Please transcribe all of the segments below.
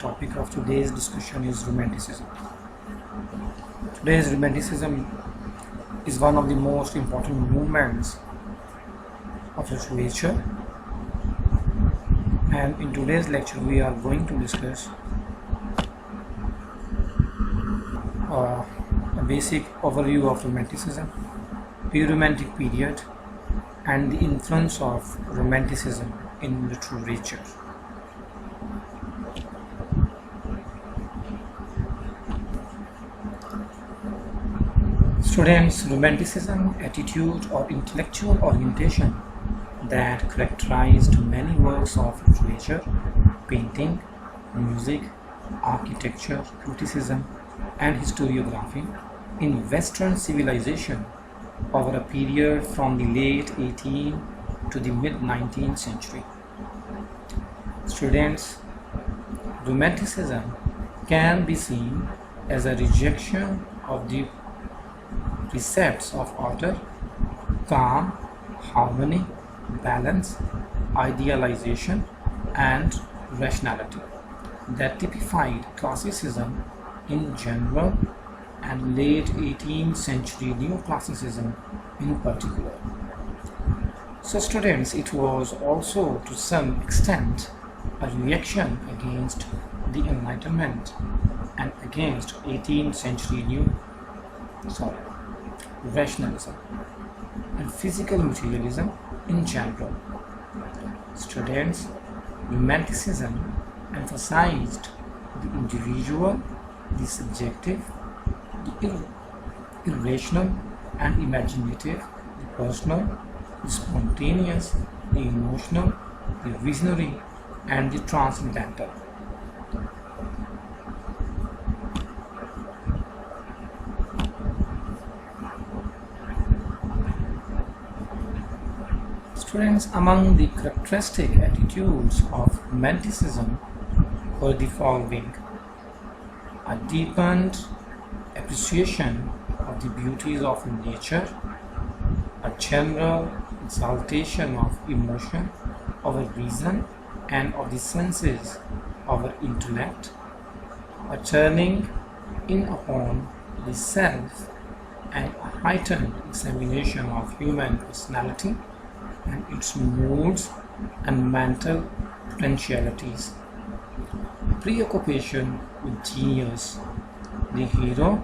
Topic of today's discussion is Romanticism. Today's Romanticism is one of the most important movements of literature, and in today's lecture we are going to discuss a basic overview of Romanticism, pre-Romantic period, and the influence of Romanticism in literature. Students, Romanticism, attitude or intellectual orientation that characterized many works of literature, painting, music, architecture, criticism, and historiography in Western civilization over a period from the late 18th to the mid-19th century. Students, Romanticism can be seen as a rejection of the precepts of order, calm, harmony, balance, idealization, and rationality that typified classicism in general and late 18th century neoclassicism in particular. So students, it was also to some extent a reaction against the Enlightenment and against 18th century rationalism and physical materialism in general. Students, Romanticism emphasized the individual, the subjective, the irrational and imaginative, the personal, the spontaneous, the emotional, the visionary, and the transcendental. Students, among the characteristic attitudes of Romanticism were the following: a deepened appreciation of the beauties of nature, a general exaltation of emotion over reason and of the senses over intellect, a turning in upon the self, and a heightened examination of human personality and its moods and mental potentialities. Preoccupation with genius, the hero,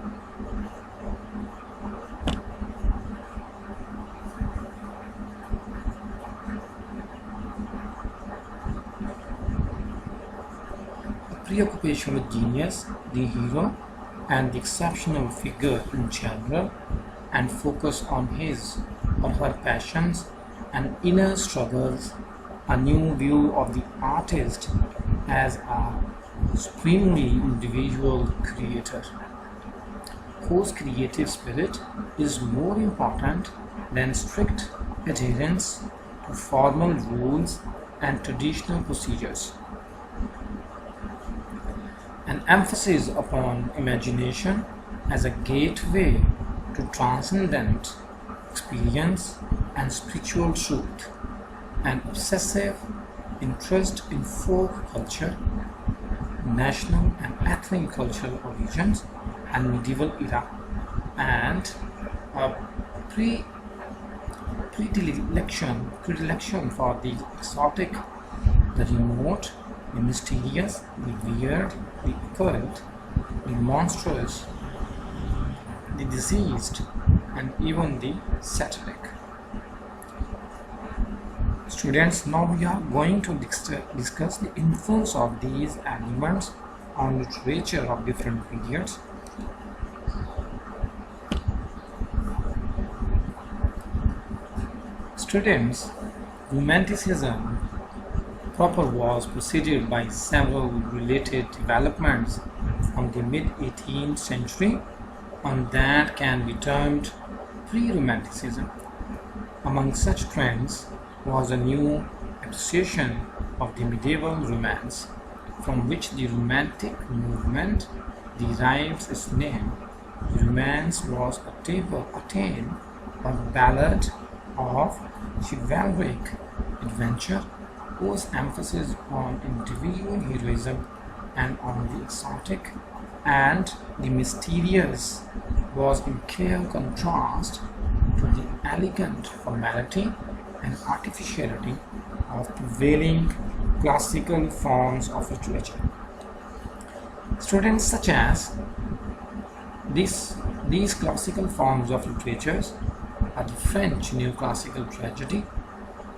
and the exceptional figure in general, and focus on his or her passions and inner struggles, a new view of the artist as a supremely individual creator, whose creative spirit is more important than strict adherence to formal rules and traditional procedures. An emphasis upon imagination as a gateway to transcendent experience and spiritual truth, an obsessive interest in folk culture, national and ethnic cultural origins and medieval era, and a predilection for the exotic, the remote, the mysterious, the weird, the occult, the monstrous, the diseased, and even the satiric. Students, now we are going to discuss the influence of these elements on literature of different periods. Students, Romanticism proper was preceded by several related developments from the mid-18th century, and that can be termed pre-Romanticism. Among such trends was a new appreciation of the medieval romance, from which the Romantic movement derives its name. The romance was a tale or ballad of chivalric adventure whose emphasis on individual heroism and on the exotic and the mysterious was in clear contrast to the elegant formality and artificiality of prevailing classical forms of literature. Students such as these classical forms of literature are the French neoclassical tragedy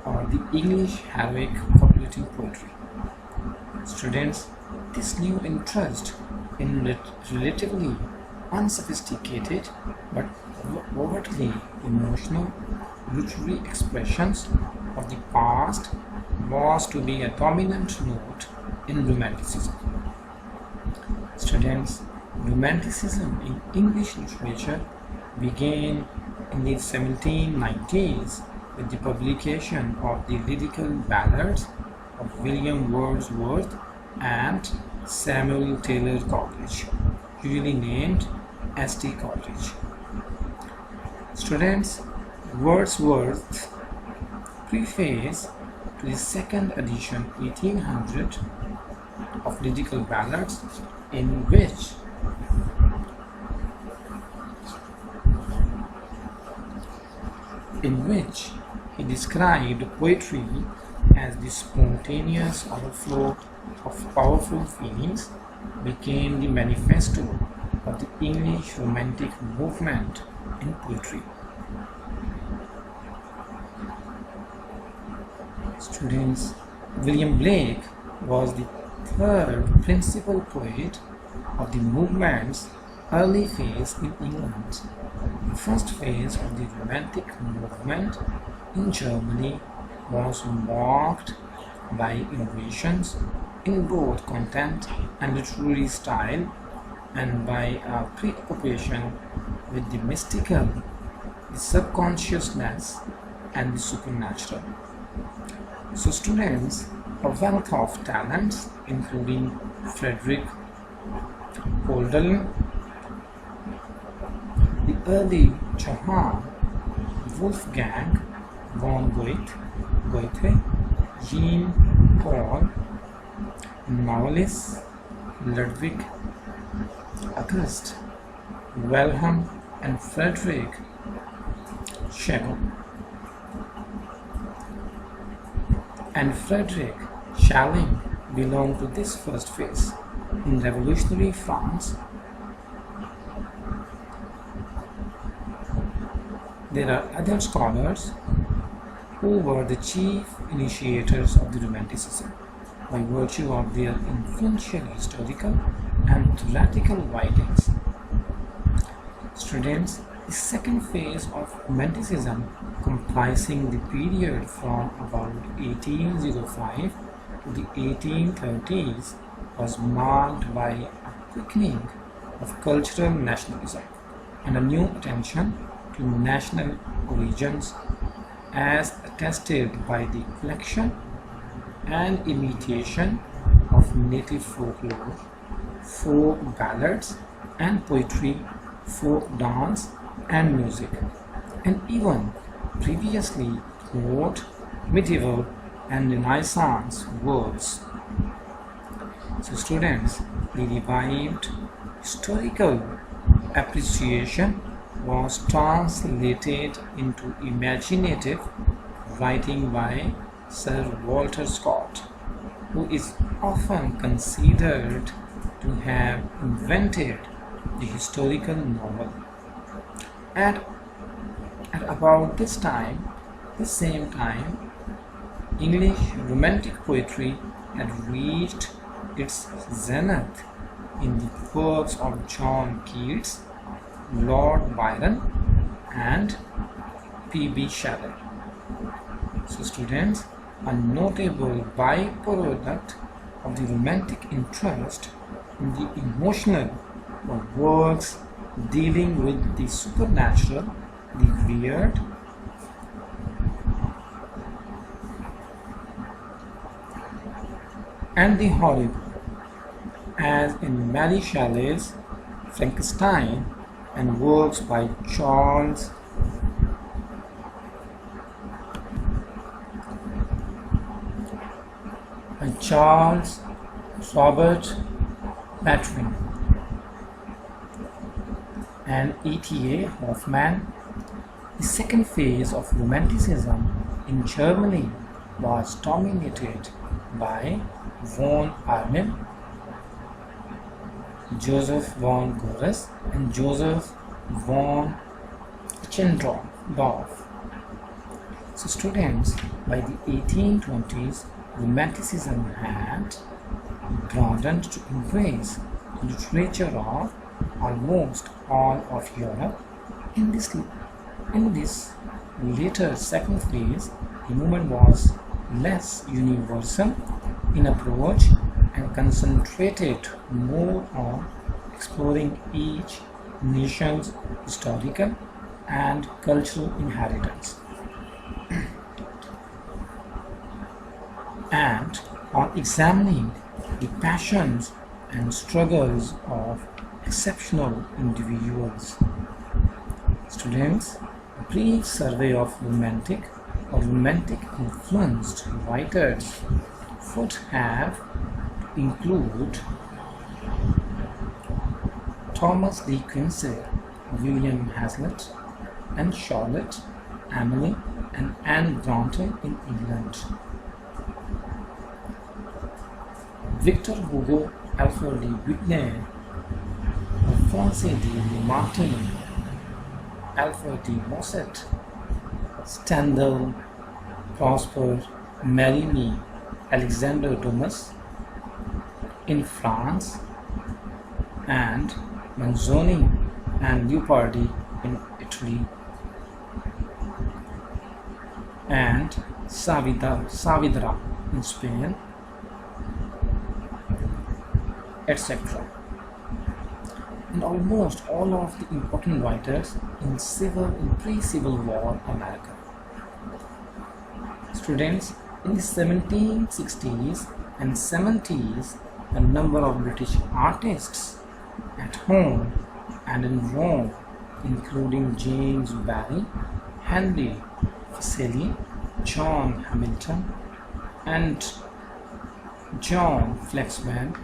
or the English heroic copulating poetry. Students, this new interest in relatively unsophisticated but overtly emotional literary expressions of the past was to be a dominant note in Romanticism. Students, Romanticism in English literature began in the 1790s with the publication of the lyrical ballads of William Wordsworth and Samuel Taylor Coleridge, usually named S.T. Coleridge. Students, Wordsworth's preface to the second edition 1800 of lyrical ballads in which he described poetry as the spontaneous overflow of powerful feelings, became the manifesto of the English Romantic movement in poetry. Students, William Blake was the third principal poet of the movement's early phase in England. The first phase of the Romantic movement in Germany was marked by innovations in both content and literary style and by a preoccupation with the mystical, the subconsciousness and the supernatural. So students, a wealth of talents including Frederick Hölderlin, the early Johann Wolfgang von Goethe, Jean-Paul, novelist Ludwig August Wilhelm and Friedrich Schlegel, and Frederick Schelling belong to this first phase. In revolutionary France, there are other scholars who were the chief initiators of the Romanticism by virtue of their influential historical and theoretical writings. Students, the second phase of Romanticism, comprising the period from about 1805 to the 1830s, was marked by a quickening of cultural nationalism and a new attention to national origins, as attested by the collection and imitation of native folklore, folk ballads and poetry, folk dance and music, and even previously wrote medieval and Renaissance works. So students, the revived historical appreciation was translated into imaginative writing by Sir Walter Scott, who is often considered to have invented the historical novel. At about this same time, English Romantic poetry had reached its zenith in the works of John Keats, Lord Byron and P.B. Shelley. So students, a notable byproduct of the Romantic interest in the emotional were works dealing with the supernatural, the weird, and the horrible, as in Mary Shelley's Frankenstein and works by Charles Robert Battering and E.T.A. Hoffmann. The second phase of Romanticism in Germany was dominated by von Arnim, Joseph von Goeritz, and Joseph von Eichendorff. So students, by the 1820s, Romanticism had broadened to embrace literature of almost all of Europe. In this later second phase, the movement was less universal in approach and concentrated more on exploring each nation's historical and cultural inheritance and on examining the passions and struggles of exceptional individuals. Students, a brief survey of romantic or romantic influenced writers would have include Thomas De Quincey, William Hazlitt, and Charlotte Amalie and Anne Bronte in England, Victor Hugo, Alfred de Whitney, Alphonse de Lamartine, Alfred de Musset, Stendhal, Prosper Mérimée, Alexander Dumas in France, and Manzoni and Leopardi in Italy, and Saavedra in Spain, etc. And almost all of the important writers in pre-Civil War America. Students, in the 1760s and 70s, a number of British artists at home and in Rome, including James Barrie, Henry Fuseli, John Hamilton, and John Flaxman,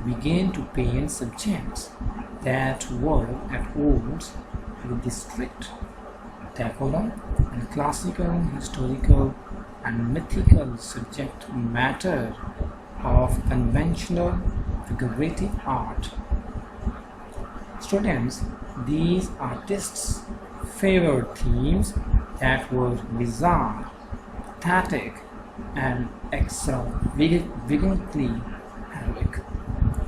began to paint subjects that were at odds with the strict decorum and classical, historical, and mythical subject matter of conventional figurative art. Students, these artists favored themes that were bizarre, pathetic, and extravagantly heroic,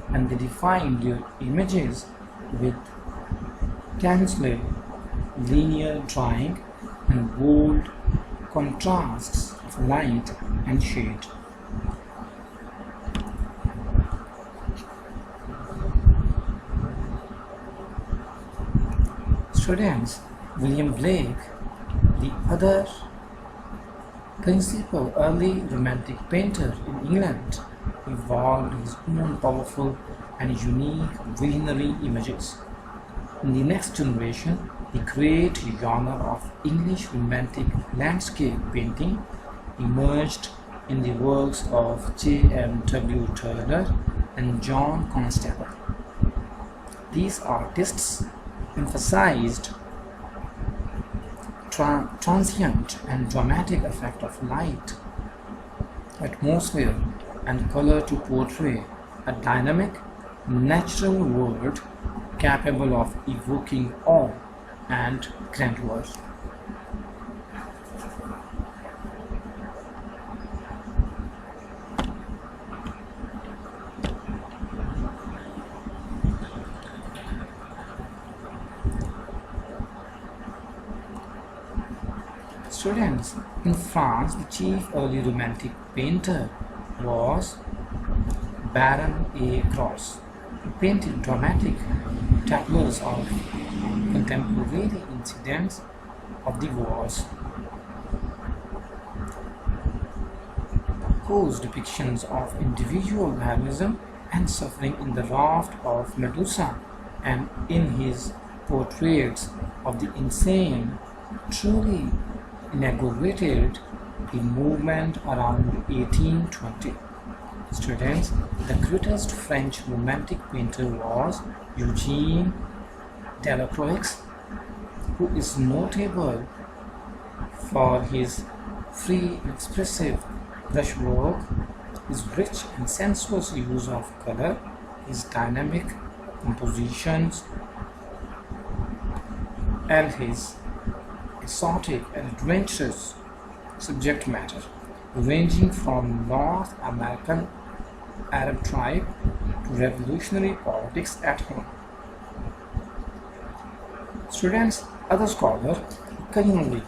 and they defined their images with tensely linear drawing and bold contrasts of light and shade. Students, William Blake, the other principal early Romantic painter in England, evolved his own powerful and unique visionary images. In the next generation, the great genre of English Romantic landscape painting emerged in the works of J.M.W. Turner and John Constable. These artists emphasized transient and dramatic effect of light, atmosphere, and color to portray a dynamic, natural world capable of evoking awe and grandeur. Students, in France, the chief early Romantic painter was Baron A. Gros, who painted dramatic tableaus of contemporary incidents of the wars, whose depictions of individual heroism and suffering in the raft of Medusa and in his portraits of the insane truly inaugurated the movement around 1820. Students, the greatest French romantic painter was Eugene Delacroix, who is notable for his free, expressive brushwork, his rich and sensuous use of color, his dynamic compositions, and his exotic and adventurous subject matter, ranging from North American Arab tribe to revolutionary politics at home. Students, other scholars occasionally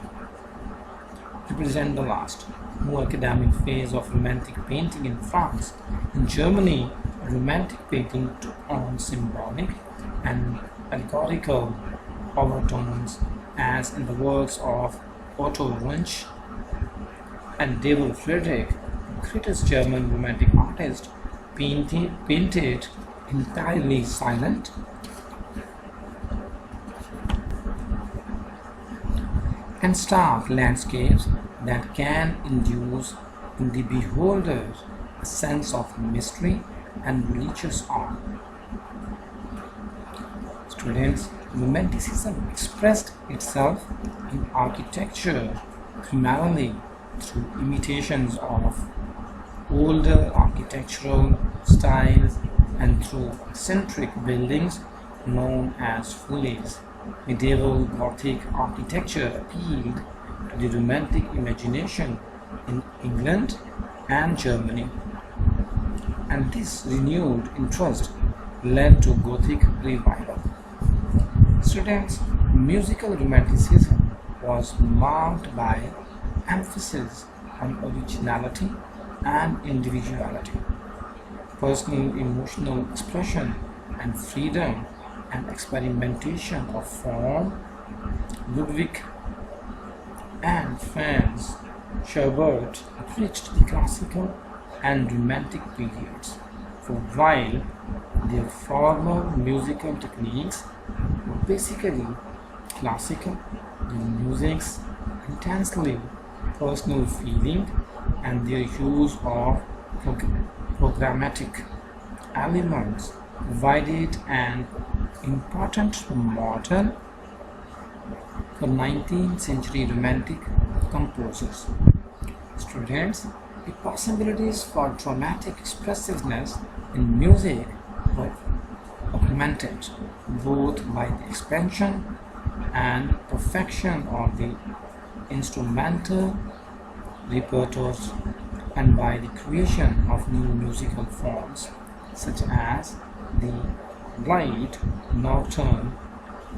represent the last, more academic phase of romantic painting in France. In Germany, romantic painting took on symbolic and allegorical overtones, as in the works of Otto Runch and David Friedrich, the greatest German romantic artist, painted entirely silent and stark landscapes that can induce in the beholder a sense of mystery and religious awe. Students, Romanticism expressed itself in architecture primarily through imitations of older architectural styles and through eccentric buildings known as follies. Medieval Gothic architecture appealed to the romantic imagination in England and Germany, and this renewed interest led to Gothic revival. Students, musical romanticism was marked by emphasis on originality and individuality, personal emotional expression and freedom and experimentation of form. Ludwig and Franz Schubert bridged the classical and romantic periods, for while their former musical techniques were basically classical, their music's intensely personal feeling and their use of programmatic elements provided an important model for 19th century romantic composers. Students, the possibilities for dramatic expressiveness in music were augmented both by the expansion and perfection of the instrumental repertoires and by the creation of new musical forms such as the light, nocturne,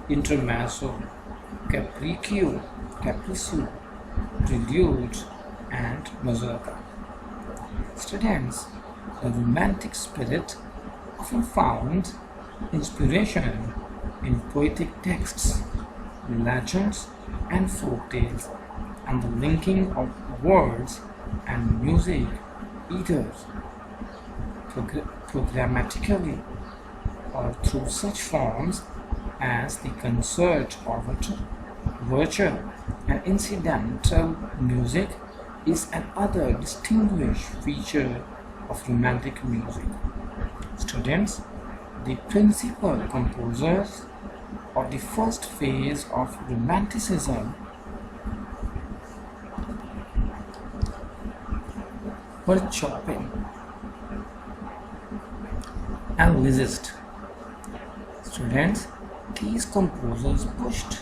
intermezzo, capriccio, prelude, and mazurka. Students, the romantic spirit often found inspiration in poetic texts, legends, and folk tales, and the linking of words and music either programmatically or through such forms as the concert overture and incidental music is another distinguished feature of romantic music. Students, the principal composers of the first phase of Romanticism were Chopin and Liszt. Students, these composers pushed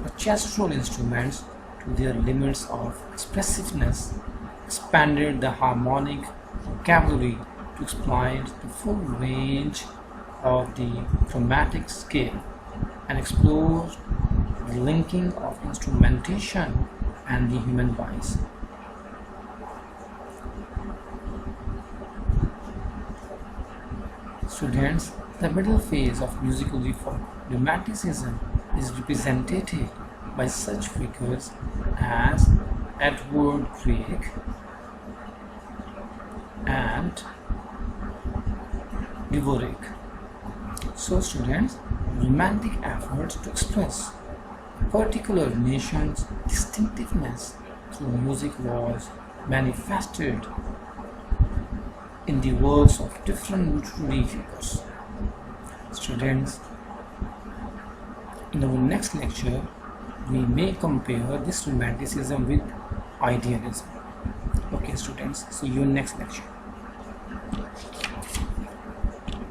orchestral instruments to their limits of expressiveness, expanded the harmonic vocabulary to exploit the full range of the chromatic scale, and explored the linking of instrumentation and the human voice. Students, the middle phase of musical romanticism is represented by such figures as Edward Grieg and Dvorak. So students, romantic efforts to express a particular nation's distinctiveness through music was manifested in the words of different literary figures. Students, in our next lecture, we may compare this romanticism with idealism. Okay students, see you in next lecture.